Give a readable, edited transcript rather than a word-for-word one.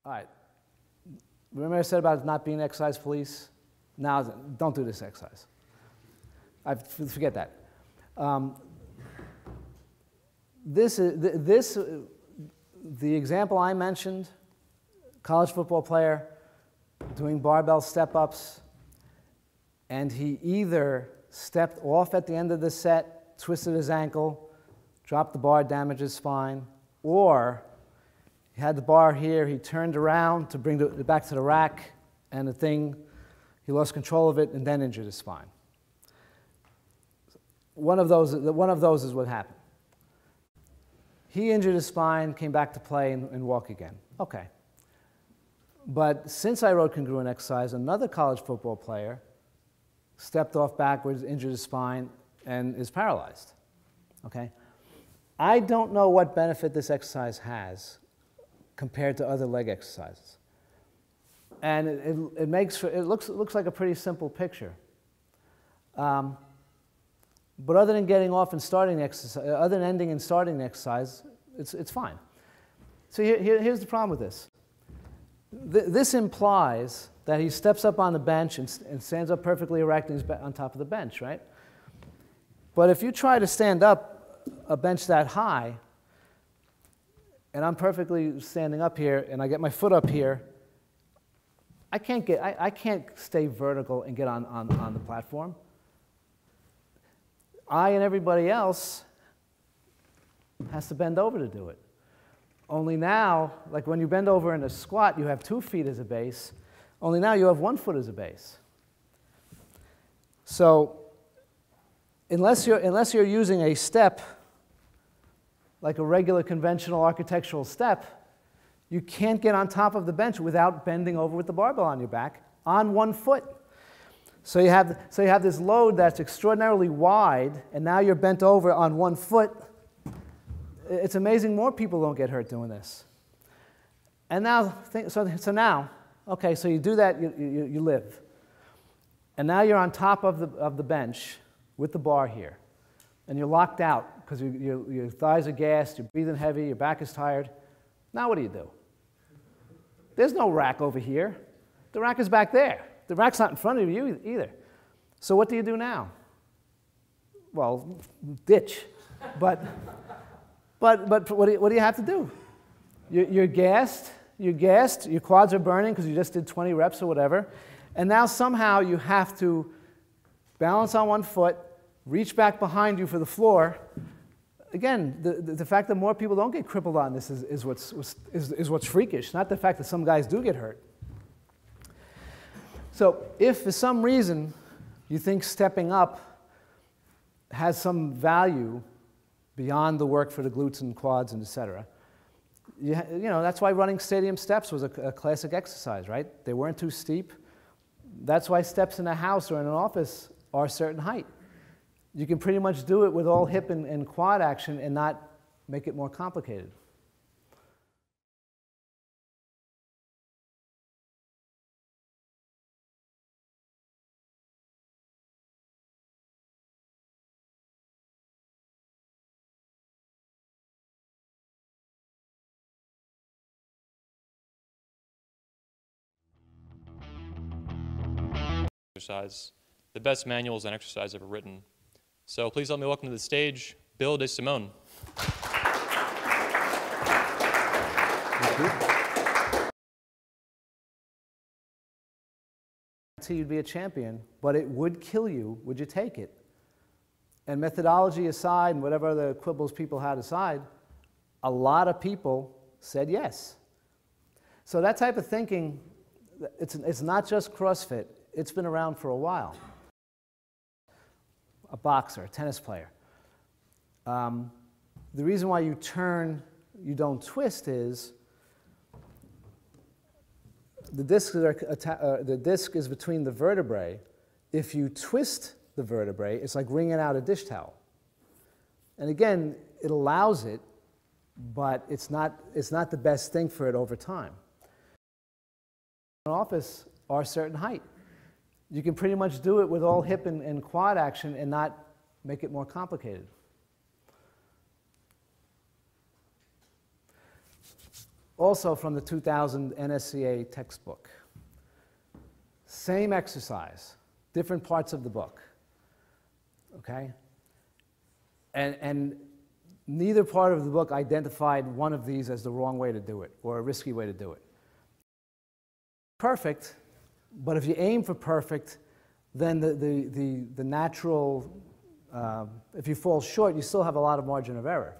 All right. Remember I said about not being exercise police? Now, don't do this exercise. Forget that. The example I mentioned, college football player doing barbell step-ups, and he either stepped off at the end of the set, twisted his ankle, dropped the bar, damaged his spine, or he had the bar here, he turned around to bring it back to the rack, and the thing, he lost control of it and then injured his spine. One of those is what happened. He injured his spine, came back to play and walk again. Okay. But since I wrote Congruent Exercise, another college football player stepped off backwards, injured his spine, and is paralyzed. Okay? I don't know what benefit this exercise has compared to other leg exercises. And it looks like a pretty simple picture. But other than getting off and starting the exercise, other than ending and starting the exercise, it's fine. So here's the problem with this. This implies that he steps up on the bench and stands up perfectly erect and he's on top of the bench, right? But if you try to stand up a bench that high, and I'm perfectly standing up here and I get my foot up here, I can't stay vertical and get on the platform. I and everybody else has to bend over to do it. Only now, like when you bend over in a squat, you have 2 feet as a base. Only now you have 1 foot as a base. So unless you're using a step, like a regular conventional architectural step, you can't get on top of the bench without bending over with the barbell on your back on 1 foot. So you have this load that's extraordinarily wide, and now you're bent over on 1 foot. It's amazing more people don't get hurt doing this. And now, so now, okay, so you do that, you live. And now you're on top of the bench with the bar here. And you're locked out because your thighs are gassed, you're breathing heavy, your back is tired. Now what do? There's no rack over here. The rack is back there. The rack's not in front of you either. So what do you do now? Well, ditch. But what do you have to do? You're gassed, your quads are burning because you just did 20 reps or whatever, and now somehow you have to balance on 1 foot, reach back behind you for the floor. Again, the fact that more people don't get crippled on this is what's freakish, not the fact that some guys do get hurt. So if for some reason you think stepping up has some value beyond the work for the glutes and quads and et cetera, you know, that's why running stadium steps was a classic exercise, right? They weren't too steep. That's why steps in a house or in an office are a certain height. You can pretty much do it with all hip and quad action and not make it more complicated. Exercise, the best manuals and exercise ever written. So please help me welcome to the stage Bill DeSimone. You'd be a champion, but it would kill you. Would you take it? And methodology aside, and whatever other quibbles people had aside, a lot of people said yes. So that type of thinking, it's not just CrossFit. It's been around for a while. A boxer, a tennis player. The reason why you turn, you don't twist is the disc is between the vertebrae. If you twist the vertebrae, it's like wringing out a dish towel. And again, it allows it, but it's not the best thing for it over time. An office are a certain height. You can pretty much do it with all hip and quad action and not make it more complicated. also from the 2000 NSCA textbook. Same exercise, different parts of the book, okay? And neither part of the book identified one of these as the wrong way to do it or a risky way to do it. Perfect, but if you aim for perfect, then the natural, if you fall short, you still have a lot of margin of error.